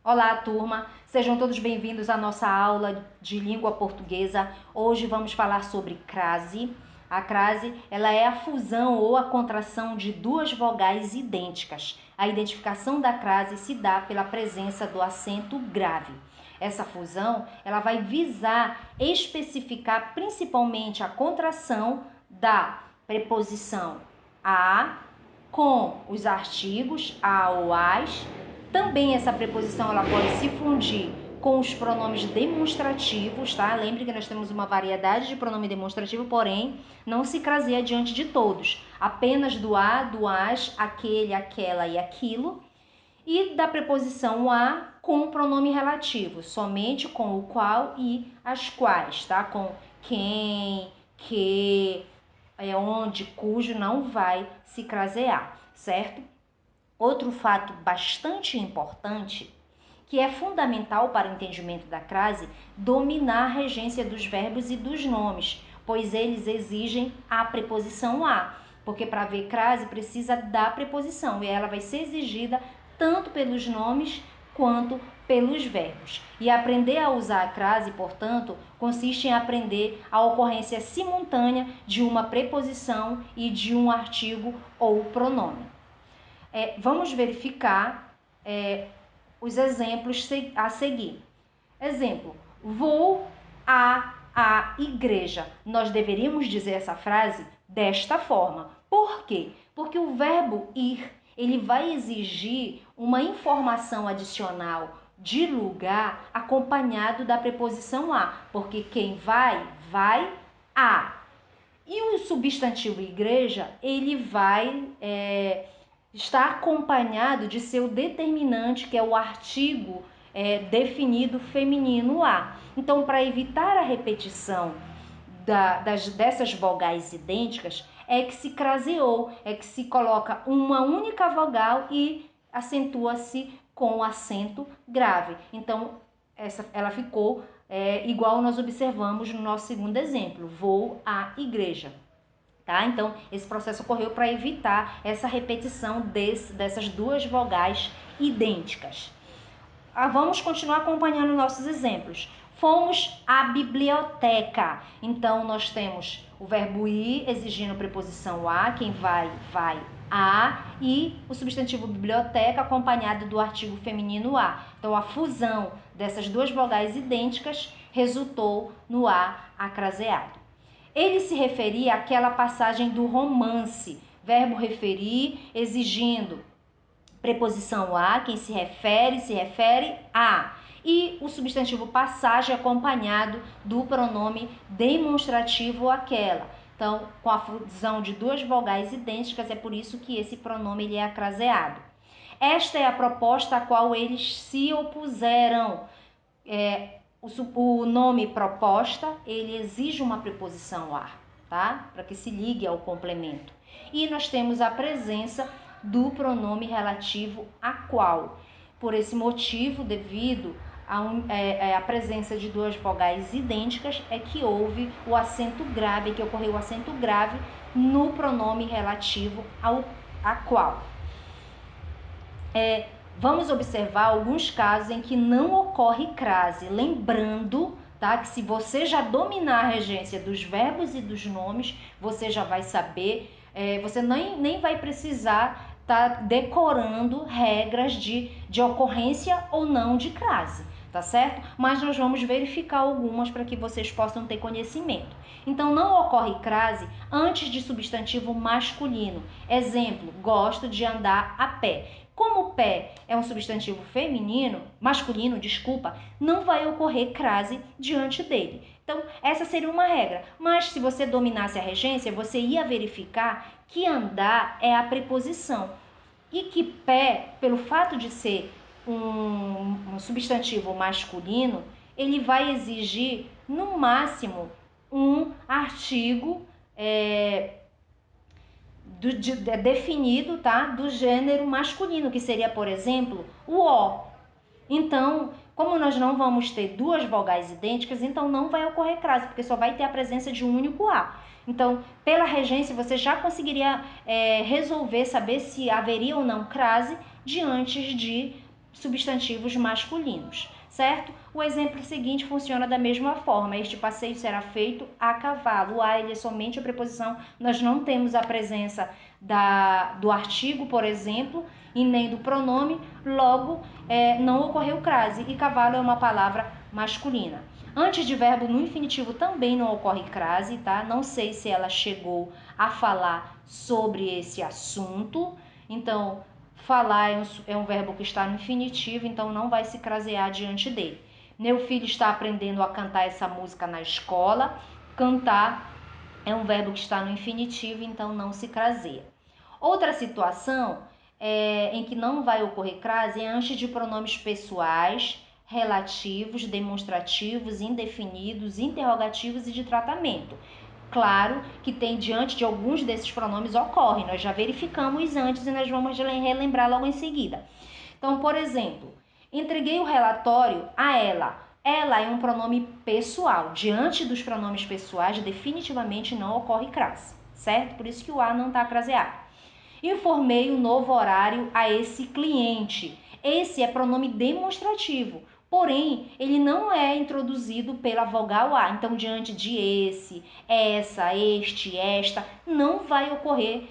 Olá, turma! Sejam todos bem-vindos à nossa aula de língua portuguesa. Hoje vamos falar sobre crase. A crase, ela é a fusão ou a contração de duas vogais idênticas. A identificação da crase se dá pela presença do acento grave. Essa fusão, ela vai visar especificar principalmente a contração da preposição a com os artigos a ou as. Também essa preposição ela pode se fundir com os pronomes demonstrativos, tá? Lembre que nós temos uma variedade de pronome demonstrativo, porém não se craseia diante de todos. Apenas do a, do as, aquele, aquela e aquilo. E da preposição a com o pronome relativo, somente com o qual e as quais, tá? Com quem, que, onde, cujo não vai se crasear, certo? Outro fato bastante importante, que é fundamental para o entendimento da crase, dominar a regência dos verbos e dos nomes, pois eles exigem a preposição a, porque para ver crase precisa da preposição e ela vai ser exigida tanto pelos nomes quanto pelos verbos. E aprender a usar a crase, portanto, consiste em aprender a ocorrência simultânea de uma preposição e de um artigo ou pronome. Vamos verificar os exemplos a seguir. Exemplo: vou à igreja. Nós deveríamos dizer essa frase desta forma. Por quê? Porque o verbo ir, ele vai exigir uma informação adicional de lugar acompanhado da preposição a, porque quem vai, vai a. E o substantivo igreja, ele vai está acompanhado de seu determinante, que é o artigo definido feminino a. Então, para evitar a repetição dessas vogais idênticas, é que se craseou, é que se coloca uma única vogal e acentua-se com o acento grave. Então, ela ficou igual nós observamos no nosso segundo exemplo, vou à igreja. Tá? Então, esse processo ocorreu para evitar essa repetição dessas duas vogais idênticas. Vamos continuar acompanhando nossos exemplos. Fomos à biblioteca. Então, nós temos o verbo ir exigindo preposição a, quem vai, vai a, e o substantivo biblioteca acompanhado do artigo feminino a. Então, a fusão dessas duas vogais idênticas resultou no a acraseado. Ele se referia àquela passagem do romance, verbo referir, exigindo preposição a, quem se refere a. E o substantivo passagem acompanhado do pronome demonstrativo aquela. Então, com a fusão de duas vogais idênticas, é por isso que esse pronome ele é acraseado. Esta é a proposta a qual eles se opuseram. O nome proposta, ele exige uma preposição a, tá? Para que se ligue ao complemento. E nós temos a presença do pronome relativo a qual. Por esse motivo, devido à presença de duas vogais idênticas, é que houve o acento grave, que ocorreu o acento grave no pronome relativo a qual. Vamos observar alguns casos em que não ocorre crase, lembrando, tá, que se você já dominar a regência dos verbos e dos nomes, você já vai saber, você nem vai precisar estar decorando regras de ocorrência ou não de crase, tá certo? Mas nós vamos verificar algumas para que vocês possam ter conhecimento. Então, não ocorre crase antes de substantivo masculino. Exemplo, gosto de andar a pé. Como o pé é um substantivo masculino, não vai ocorrer crase diante dele. Então, essa seria uma regra. Mas se você dominasse a regência, você ia verificar que andar é a preposição. E que pé, pelo fato de ser um substantivo masculino, ele vai exigir, no máximo, um artigo definido, tá? Do gênero masculino, que seria, por exemplo, o O. Então, como nós não vamos ter duas vogais idênticas, então não vai ocorrer crase, porque só vai ter a presença de um único A. Então, pela regência, você já conseguiria resolver, saber se haveria ou não crase diante de substantivos masculinos, certo? O exemplo seguinte funciona da mesma forma. Este passeio será feito a cavalo. O a ele é somente a preposição. Nós não temos a presença do artigo, por exemplo, e nem do pronome, logo não ocorreu crase. E cavalo é uma palavra masculina. Antes de verbo no infinitivo também não ocorre crase, tá? Não sei se ela chegou a falar sobre esse assunto. Então, falar é um verbo que está no infinitivo, então não vai se crasear diante dele. Meu filho está aprendendo a cantar essa música na escola. Cantar é um verbo que está no infinitivo, então não se craseia. Outra situação em que não vai ocorrer crase é antes de pronomes pessoais, relativos, demonstrativos, indefinidos, interrogativos e de tratamento. Claro que tem diante de alguns desses pronomes ocorre, nós já verificamos antes e nós vamos relembrar logo em seguida. Então, por exemplo, entreguei o relatório a ela. Ela é um pronome pessoal. Diante dos pronomes pessoais, definitivamente não ocorre crase, certo? Por isso que o a não está craseado. Informei o novo horário a esse cliente. Esse é pronome demonstrativo, porém, ele não é introduzido pela vogal A. Então, diante de esse, essa, este, esta, não vai ocorrer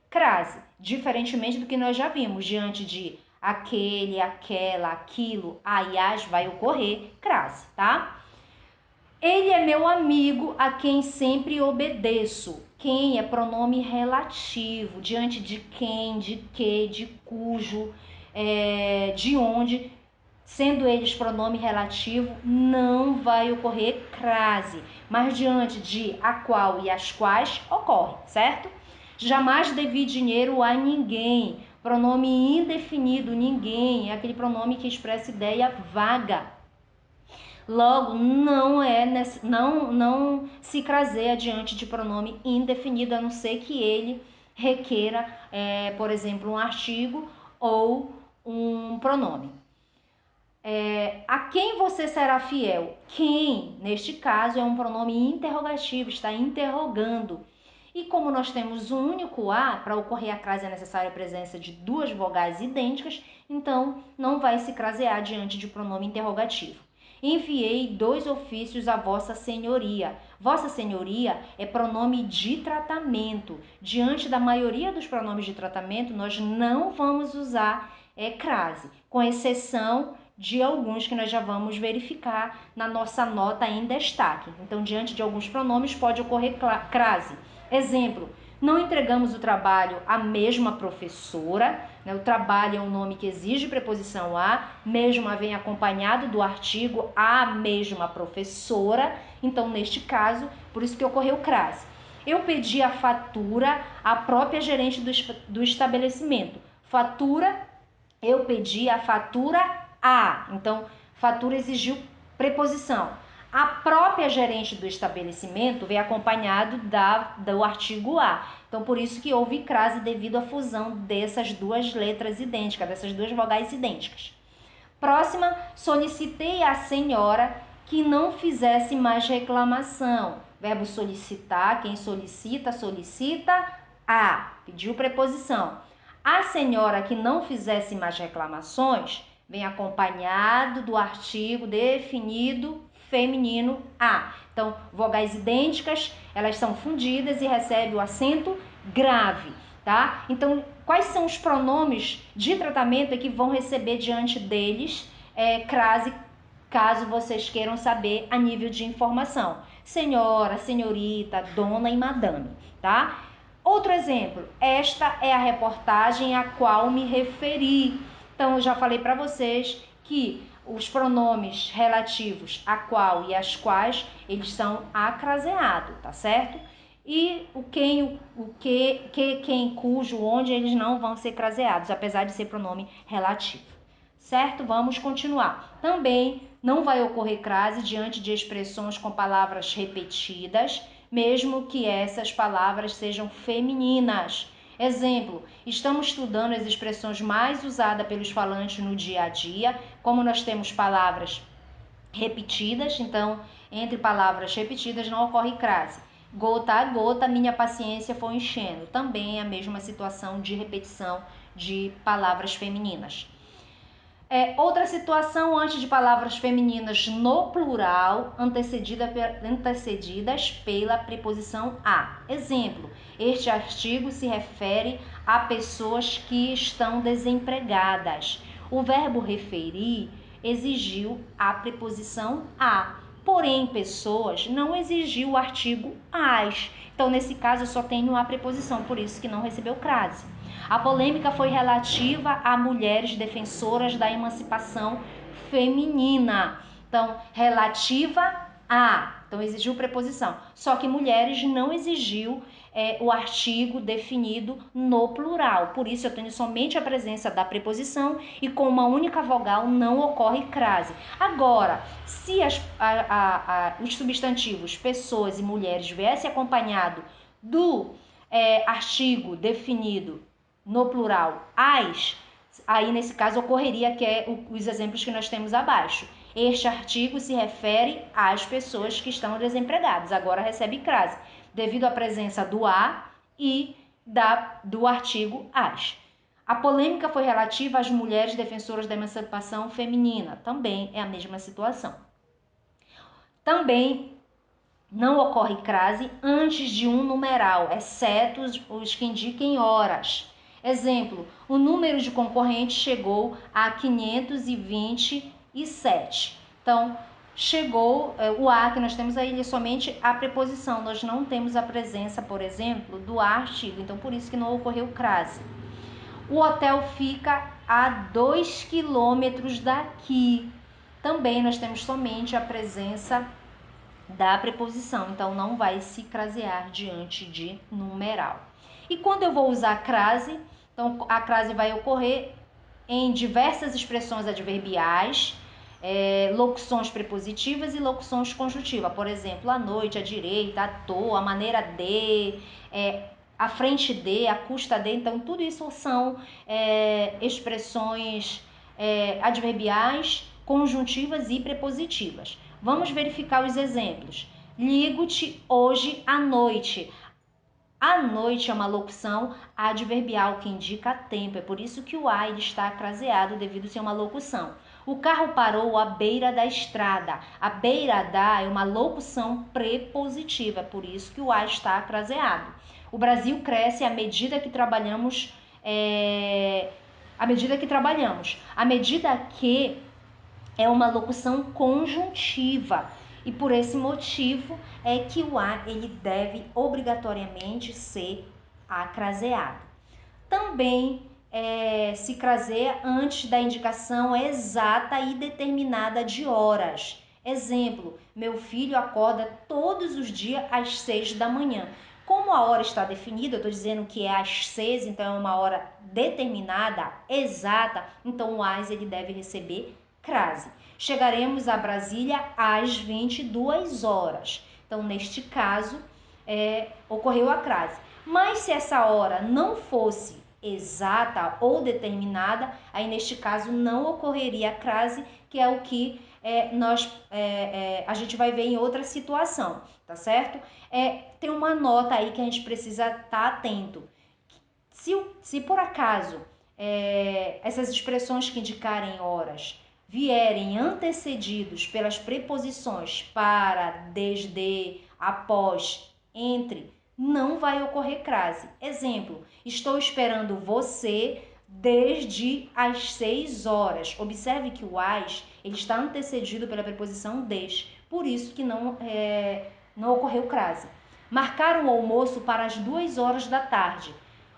crase, diferentemente do que nós já vimos. Diante de aquele, aquela, aquilo, a e as, vai ocorrer crase, tá? Ele é meu amigo a quem sempre obedeço. Quem é pronome relativo, diante de quem, de que, de cujo, de onde, sendo eles pronome relativo, não vai ocorrer crase, mas diante de a qual e as quais ocorre, certo? Jamais devi dinheiro a ninguém. Pronome indefinido, ninguém, é aquele pronome que expressa ideia vaga. Logo, não se craseia diante de pronome indefinido, a não ser que ele requeira, por exemplo, um artigo ou um pronome. A quem você será fiel? Quem, neste caso, é um pronome interrogativo, está interrogando. E como nós temos um único A, para ocorrer a crase é necessária a presença de duas vogais idênticas, então não vai se crasear diante de pronome interrogativo. Enviei 2 ofícios a Vossa Senhoria. Vossa Senhoria é pronome de tratamento. Diante da maioria dos pronomes de tratamento, nós não vamos usar crase, com exceção de alguns que nós já vamos verificar na nossa nota em destaque. Então, diante de alguns pronomes, pode ocorrer crase. Exemplo, não entregamos o trabalho à mesma professora, né? O trabalho é um nome que exige preposição a, mesma vem acompanhado do artigo a mesma professora, então neste caso, por isso que ocorreu crase. Eu pedi a fatura à própria gerente do estabelecimento. Fatura, eu pedi a fatura a, então fatura exigiu preposição. A própria gerente do estabelecimento vem acompanhado do artigo a. Então, por isso que houve crase devido à fusão dessas duas letras idênticas, dessas duas vogais idênticas. Próxima, solicitei à senhora que não fizesse mais reclamação. Verbo solicitar, quem solicita, solicita a. Pediu preposição. A senhora que não fizesse mais reclamações vem acompanhado do artigo definido feminino a. Então, vogais idênticas, elas são fundidas e recebem o acento grave, tá? Então, quais são os pronomes de tratamento que vão receber diante deles crase, caso vocês queiram saber a nível de informação? Senhora, senhorita, dona e madame, tá? Outro exemplo, esta é a reportagem a qual me referi. Então, eu já falei para vocês que os pronomes relativos a qual e as quais, eles são acraseados, tá certo? E o quem, o que, quem, cujo, onde, eles não vão ser craseados, apesar de ser pronome relativo. Certo? Vamos continuar. Também não vai ocorrer crase diante de expressões com palavras repetidas, mesmo que essas palavras sejam femininas. Exemplo, estamos estudando as expressões mais usadas pelos falantes no dia a dia, como nós temos palavras repetidas, então, entre palavras repetidas não ocorre crase. Gota a gota, minha paciência foi enchendo. Também é a mesma situação de repetição de palavras femininas. Outra situação antes de palavras femininas no plural, antecedidas pela preposição a. Exemplo, este artigo se refere a pessoas que estão desempregadas. O verbo referir exigiu a preposição a, porém pessoas não exigiu o artigo as. Então, nesse caso, eu só tenho a preposição, por isso que não recebeu crase. A polêmica foi relativa a mulheres defensoras da emancipação feminina. Então, relativa a. Então, exigiu preposição. Só que mulheres não exigiu o artigo definido no plural. Por isso, eu tenho somente a presença da preposição e com uma única vogal não ocorre crase. Agora, se os substantivos pessoas e mulheres viessem acompanhado do artigo definido no plural as, aí nesse caso ocorreria os exemplos que nós temos abaixo. Este artigo se refere às pessoas que estão desempregadas. Agora recebe crase, devido à presença do a e do artigo as. A polêmica foi relativa às mulheres defensoras da emancipação feminina. Também é a mesma situação. Também não ocorre crase antes de um numeral, exceto os que indiquem horas. Exemplo, o número de concorrentes chegou a 527. Então, chegou, o a que nós temos aí é somente a preposição, nós não temos a presença, por exemplo, do artigo, então por isso que não ocorreu crase. O hotel fica a 2 quilômetros daqui. Também nós temos somente a presença da preposição, então não vai se crasear diante de numeral. E quando eu vou usar crase, então a crase vai ocorrer em diversas expressões adverbiais, locuções prepositivas e locuções conjuntivas. Por exemplo, à noite, à direita, à toa, à maneira de, à frente de, à custa de. Então, tudo isso são expressões adverbiais, conjuntivas e prepositivas. Vamos verificar os exemplos. Ligo-te hoje à noite. À noite é uma locução adverbial que indica tempo. É por isso que o a está craseado devido a ser uma locução. O carro parou à beira da estrada. A beira da é uma locução prepositiva. É por isso que o a está craseado. O Brasil cresce à medida que trabalhamos. À medida que é uma locução conjuntiva. E por esse motivo é que o a ele deve obrigatoriamente ser acraseado. Também se craseia antes da indicação exata e determinada de horas. Exemplo, meu filho acorda todos os dias às 6 da manhã. Como a hora está definida, eu estou dizendo que é às 6, então é uma hora determinada, exata, então o as ele deve receber crase. Chegaremos a Brasília às 22 horas. Então, neste caso, ocorreu a crase. Mas se essa hora não fosse exata ou determinada, aí neste caso não ocorreria a crase, que é o que a gente vai ver em outra situação, tá certo? Tem uma nota aí que a gente precisa estar atento. Se por acaso essas expressões que indicarem horas vierem antecedidos pelas preposições para, desde, após, entre, não vai ocorrer crase. Exemplo, estou esperando você desde as 6 horas. Observe que o as ele está antecedido pela preposição desde, por isso que não ocorreu crase. Marcaram o almoço para as 2 horas da tarde.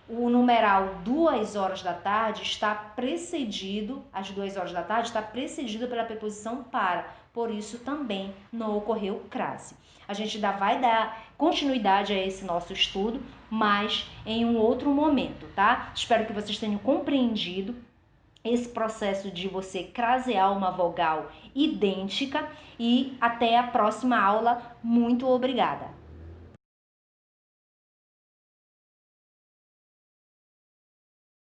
O numeral 2 horas da tarde está precedido, às 2 horas da tarde, está precedido pela preposição para, por isso também não ocorreu crase. A gente ainda vai dar continuidade a esse nosso estudo, mas em um outro momento, tá? Espero que vocês tenham compreendido esse processo de você crasear uma vogal idêntica e até a próxima aula. Muito obrigada!